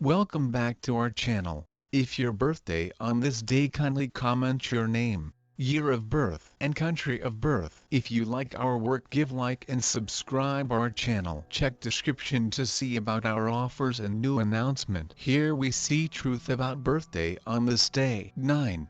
Welcome back to our channel. If your birthday on this day, kindly comment your name, year of birth and country of birth. If you like our work, give like and subscribe our channel. Check description to see about our offers and new announcement. Here we see truth about birthday on this day. 9.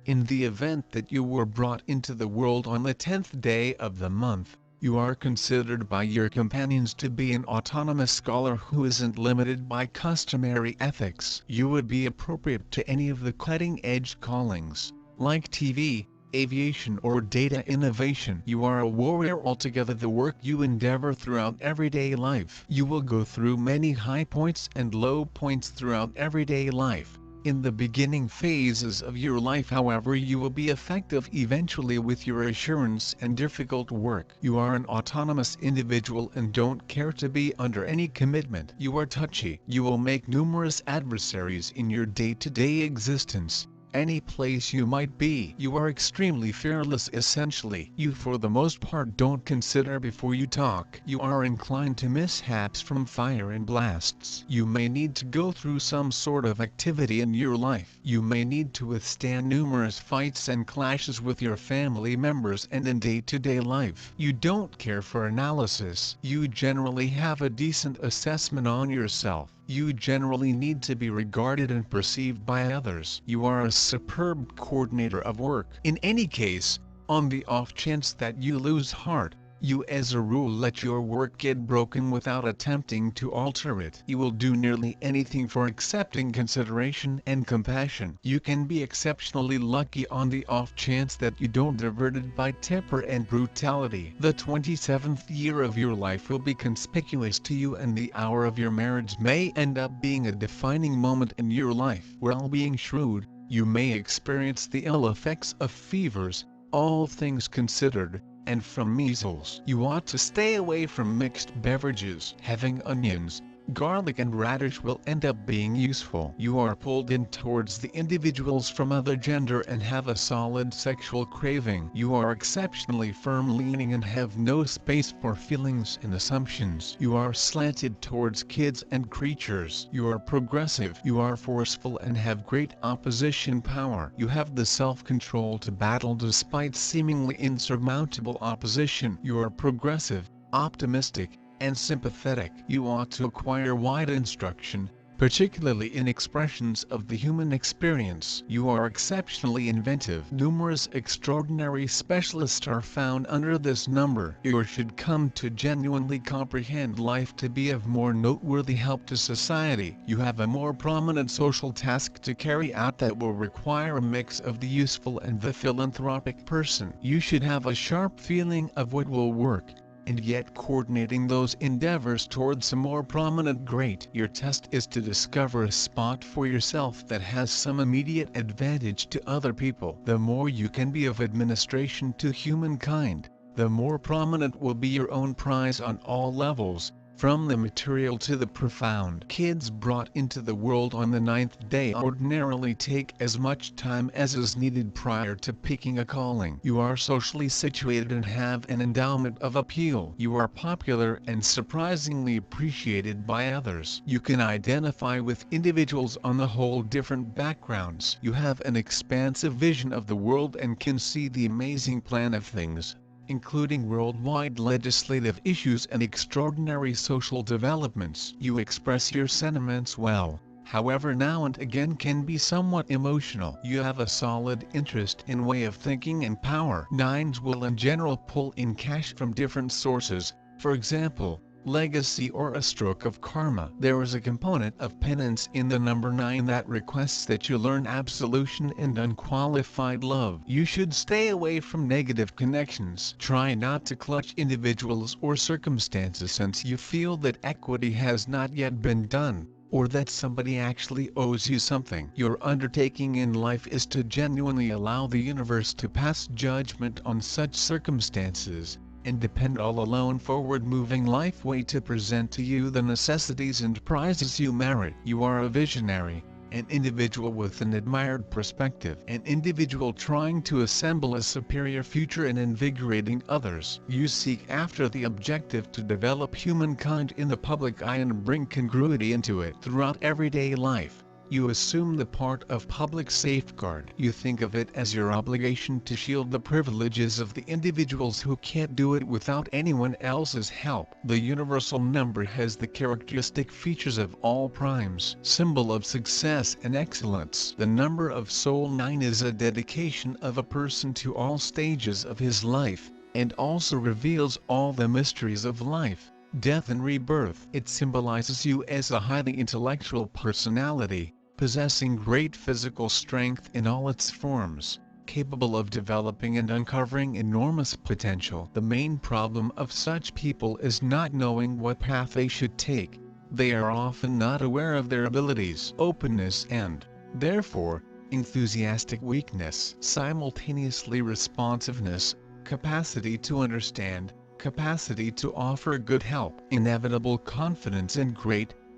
In the event that you were brought into the world on the 10th day of the month, you are considered by your companions to be an autonomous scholar who isn't limited by customary ethics. You would be appropriate to any of the cutting-edge callings, like TV, aviation or data innovation. You are a warrior altogether. The work you endeavor throughout everyday life. You will go through many high points and low points throughout everyday life. In the beginning phases of your life, however, you will be effective eventually with your assurance and difficult work. You are an autonomous individual and don't care to be under any commitment. You are touchy. You will make numerous adversaries in your day-to-day existence. Any place you might be. You are extremely fearless essentially. You for the most part don't consider before you talk. You are inclined to mishaps from fire and blasts. You may need to go through some sort of activity in your life. You may need to withstand numerous fights and clashes with your family members and in day-to-day life. You don't care for analysis. You generally have a decent assessment on yourself. You generally need to be regarded and perceived by others. You are a superb coordinator of work. In any case, on the off chance that you lose heart, you as a rule let your work get broken without attempting to alter it. You will do nearly anything for accepting consideration and compassion. You can be exceptionally lucky on the off chance that you don't diverted by temper and brutality. The 27th year of your life will be conspicuous to you, and the hour of your marriage may end up being a defining moment in your life. While being shrewd, you may experience the ill effects of fevers, all things considered, and from measles. You ought to stay away from mixed beverages. Having onions, garlic and radish will end up being useful. You are pulled in towards the individuals from other gender and have a solid sexual craving. You are exceptionally firm-leaning and have no space for feelings and assumptions. You are slanted towards kids and creatures. You are progressive. You are forceful and have great opposition power. You have the self-control to battle despite seemingly insurmountable opposition. You are progressive, optimistic, and sympathetic. You ought to acquire wide instruction, particularly in expressions of the human experience. You are exceptionally inventive. Numerous extraordinary specialists are found under this number. You should come to genuinely comprehend life to be of more noteworthy help to society. You have a more prominent social task to carry out that will require a mix of the useful and the philanthropic person. You should have a sharp feeling of what will work, and yet coordinating those endeavors towards a more prominent great. Your test is to discover a spot for yourself that has some immediate advantage to other people. The more you can be of administration to humankind, the more prominent will be your own prize on all levels, from the material to the profound. Kids brought into the world on the 9th day ordinarily take as much time as is needed prior to picking a calling. You are socially situated and have an endowment of appeal. You are popular and surprisingly appreciated by others. You can identify with individuals on the whole different backgrounds. You have an expansive vision of the world and can see the amazing plan of things, including worldwide legislative issues and extraordinary social developments. You express your sentiments well, however now and again can be somewhat emotional. You have a solid interest in way of thinking and power. Nines will in general pull in cash from different sources, for example, legacy or a stroke of karma. There is a component of penance in the number 9 that requests that you learn absolution and unqualified love. You should stay away from negative connections. Try not to clutch individuals or circumstances since you feel that equity has not yet been done, or that somebody actually owes you something. Your undertaking in life is to genuinely allow the universe to pass judgment on such circumstances, and depend all alone forward-moving life way to present to you the necessities and prizes you merit. You are a visionary, an individual with an admired perspective, an individual trying to assemble a superior future and invigorating others. You seek after the objective to develop humankind in the public eye and bring congruity into it throughout everyday life. You assume the part of public safeguard. You think of it as your obligation to shield the privileges of the individuals who can't do it without anyone else's help. The universal number has the characteristic features of all primes, symbol of success and excellence. The number of soul 9 is a dedication of a person to all stages of his life, and also reveals all the mysteries of life, death and rebirth. It symbolizes you as a highly intellectual personality, possessing great physical strength in all its forms, capable of developing and uncovering enormous potential. The main problem of such people is not knowing what path they should take. They are often not aware of their abilities, openness and, therefore, enthusiastic weakness. Simultaneously responsiveness, capacity to understand, capacity to offer good help, inevitable confidence and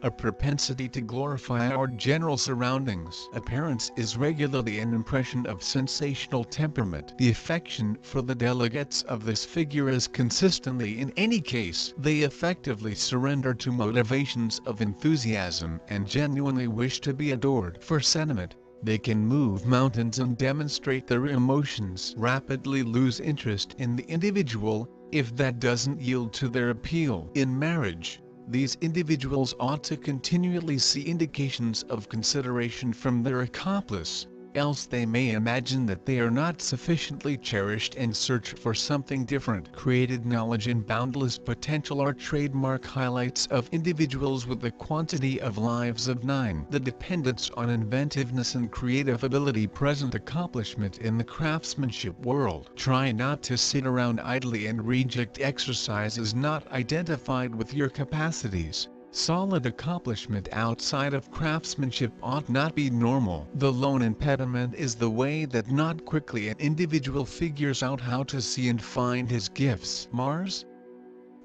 a propensity to glorify our general surroundings. Appearance is regularly an impression of sensational temperament. The affection for the delegates of this figure is consistently in any case. They effectively surrender to motivations of enthusiasm and genuinely wish to be adored. For sentiment, they can move mountains and demonstrate their emotions. Rapidly lose interest in the individual, if that doesn't yield to their appeal. In marriage, these individuals ought to continually see indications of consideration from their accomplice, else they may imagine that they are not sufficiently cherished and search for something different. Created knowledge and boundless potential are trademark highlights of individuals with the quantity of lives of 9. The dependence on inventiveness and creative ability present accomplishment in the craftsmanship world. Try not to sit around idly and reject exercises not identified with your capacities. Solid accomplishment outside of craftsmanship ought not be normal. The lone impediment is the way that not quickly an individual figures out how to see and find his gifts. Mars?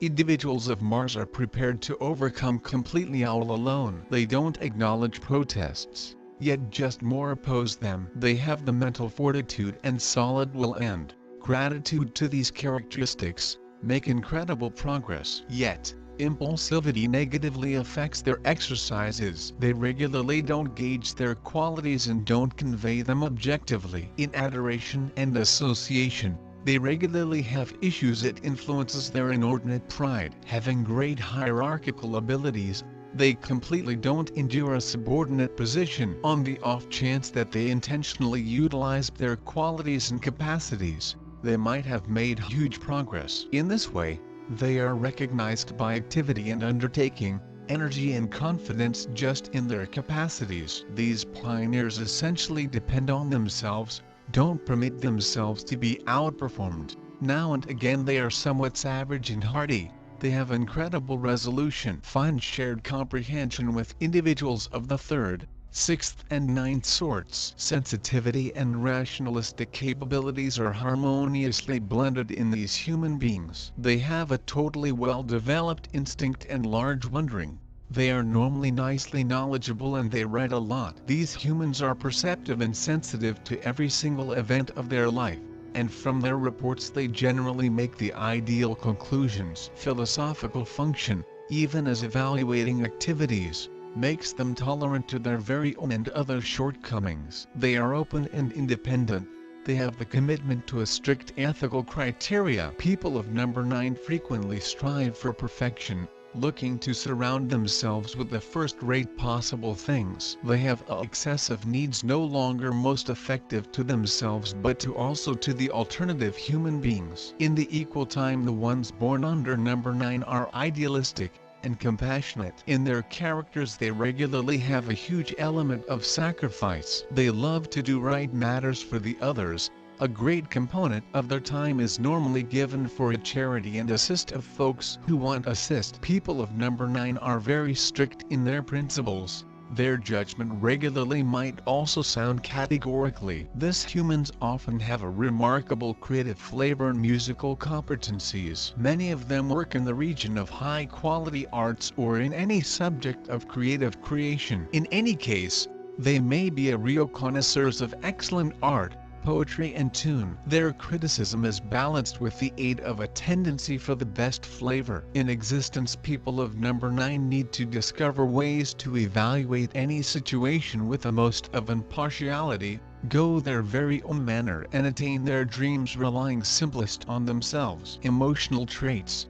Individuals of Mars are prepared to overcome completely all alone. They don't acknowledge protests, yet just more oppose them. They have the mental fortitude and solid will and gratitude to these characteristics, make incredible progress. Yet, impulsivity negatively affects their exercises. They regularly don't gauge their qualities and don't convey them objectively. In adoration and association, they regularly have issues. It influences their inordinate pride. Having great hierarchical abilities, they completely don't endure a subordinate position. On the off chance that they intentionally utilize their qualities and capacities, they might have made huge progress. In this way, they are recognized by activity and undertaking, energy and confidence just in their capacities. These pioneers essentially depend on themselves, don't permit themselves to be outperformed. Now and again they are somewhat savage and hardy. They have incredible resolution. Find shared comprehension with individuals of the 3rd, 6th and 9th sorts. Sensitivity and rationalistic capabilities are harmoniously blended in these human beings. They have a totally well-developed instinct and large wondering. They are normally nicely knowledgeable and they read a lot. These humans are perceptive and sensitive to every single event of their life, and from their reports they generally make the ideal conclusions. Philosophical function, even as evaluating activities, makes them tolerant to their very own and other shortcomings. They are open and independent. They have the commitment to a strict ethical criteria. People of number 9 frequently strive for perfection, looking to surround themselves with the first-rate possible things. They have excessive needs no longer most effective to themselves but to also to the alternative human beings. In the equal time the ones born under number 9 are idealistic and compassionate. In their characters they regularly have a huge element of sacrifice. They love to do right matters for the others. A great component of their time is normally given for a charity and assist of folks who want assist. People of number 9 are very strict in their principles. Their judgment regularly might also sound categorically. These humans often have a remarkable creative flavor and musical competencies. Many of them work in the region of high-quality arts or in any subject of creative creation. In any case, They may be a real connoisseurs of excellent art, poetry and tune. Their criticism is balanced with the aid of a tendency for the best flavor in existence. People of number 9 need to discover ways to evaluate any situation with the most of impartiality, go their very own manner and attain their dreams relying simplest on themselves. Emotional traits.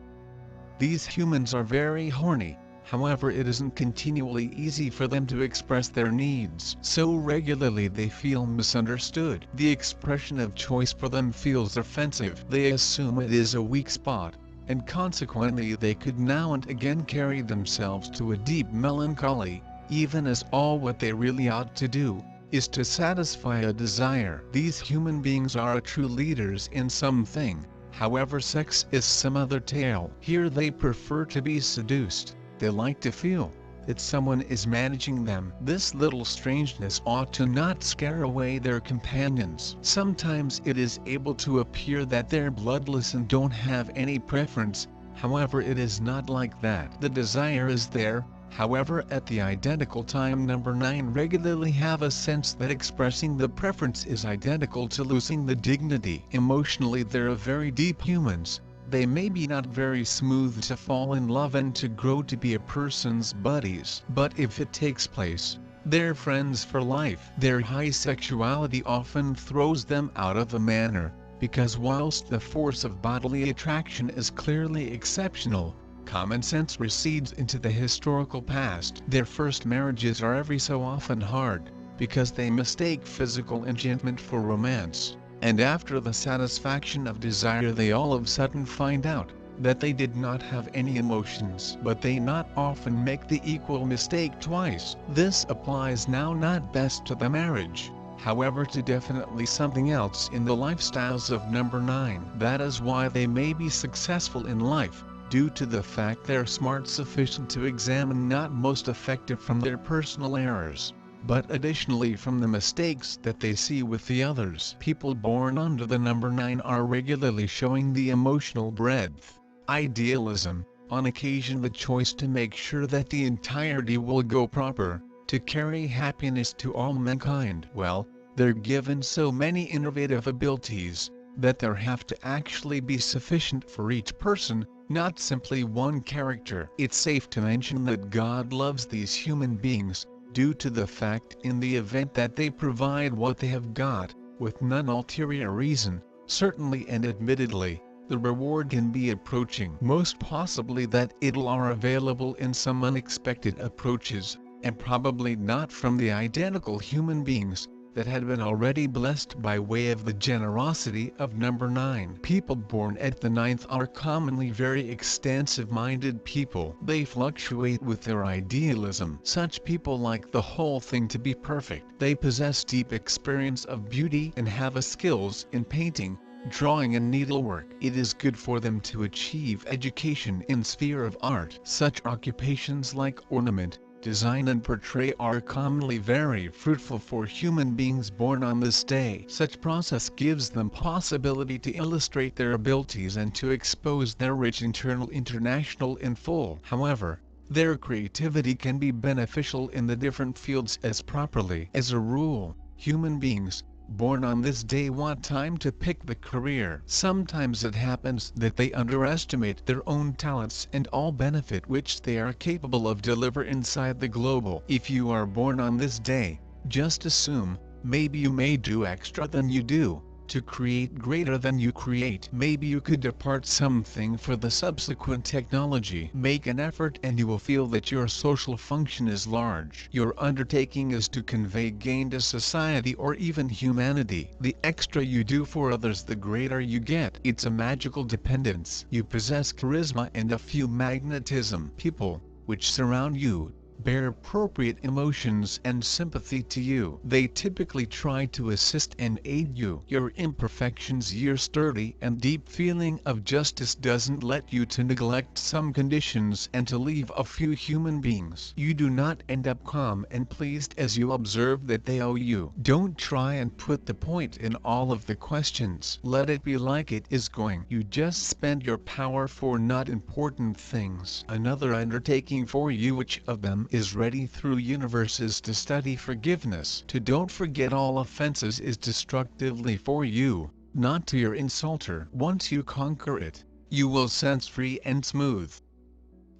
These humans are very horny. However, it isn't continually easy for them to express their needs. So regularly they feel misunderstood. The expression of choice for them feels offensive. They assume it is a weak spot, and consequently they could now and again carry themselves to a deep melancholy, even as all what they really ought to do is to satisfy a desire. These human beings are true leaders in something. However, sex is some other tale. Here they prefer to be seduced. They like to feel that someone is managing them. This little strangeness ought to not scare away their companions. Sometimes it is able to appear that they're bloodless and don't have any preference. However, it is not like that. The desire is there. However, at the identical time, number 9 regularly have a sense that expressing the preference is identical to losing the dignity. Emotionally, they're very deep humans. They may be not very smooth to fall in love and to grow to be a person's buddies, but if it takes place, they're friends for life. Their high sexuality often throws them out of the manner, because whilst the force of bodily attraction is clearly exceptional, common sense recedes into the historical past. Their first marriages are every so often hard, because they mistake physical enchantment for romance. And after the satisfaction of desire they all of a sudden find out that they did not have any emotions. But they not often make the equal mistake twice. This applies now not best to the marriage, however to definitely something else in the lifestyles of number 9. That is why they may be successful in life, due to the fact they're smart sufficient to examine not most effective from their personal errors, but additionally from the mistakes that they see with the others. People born under the number 9 are regularly showing the emotional breadth, idealism, on occasion the choice to make sure that the entirety will go proper, to carry happiness to all mankind. Well, they're given so many innovative abilities, that there have to actually be sufficient for each person, not simply one character. It's safe to mention that God loves these human beings, due to the fact in the event that they provide what they have got, with none ulterior reason, certainly and admittedly, the reward can be approaching. Most possibly that it'll are available in some unexpected approaches, and probably not from the identical human beings that had been already blessed by way of the generosity of number 9. People born at the 9th are commonly very expansive-minded people. They fluctuate with their idealism. Such people like the whole thing to be perfect. They possess deep experience of beauty and have a skills in painting, drawing and needlework. It is good for them to achieve education in sphere of art. Such occupations like ornament, design and portray are commonly very fruitful for human beings born on this day. Such process gives them possibility to illustrate their abilities and to expose their rich international in full. However, their creativity can be beneficial in the different fields as properly. As a rule, human beings born on this day want time to pick the career. Sometimes it happens that they underestimate their own talents and all benefit which they are capable of deliver inside the global. If you are born on this day, just assume, maybe you may do extra than you do, to create greater than you create. Maybe you could depart something for the subsequent technology. Make an effort and you will feel that your social function is large. Your undertaking is to convey gain to society or even humanity. The extra you do for others, the greater you get. It's a magical dependence. You possess charisma and a few magnetism. People, which surround you, bear appropriate emotions and sympathy to you. They typically try to assist and aid you. Your imperfections, your sturdy and deep feeling of justice doesn't let you to neglect some conditions and to leave a few human beings. You do not end up calm and pleased as you observe that they owe you. Don't try and put the point in all of the questions. Let it be like it is going. You just spend your power for not important things. Another undertaking for you, which of them is ready through universes to study forgiveness. To don't forget all offenses is destructively for you, not to your insulter. Once you conquer it, you will sense free and smooth.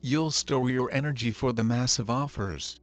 You'll store your energy for the massive offers.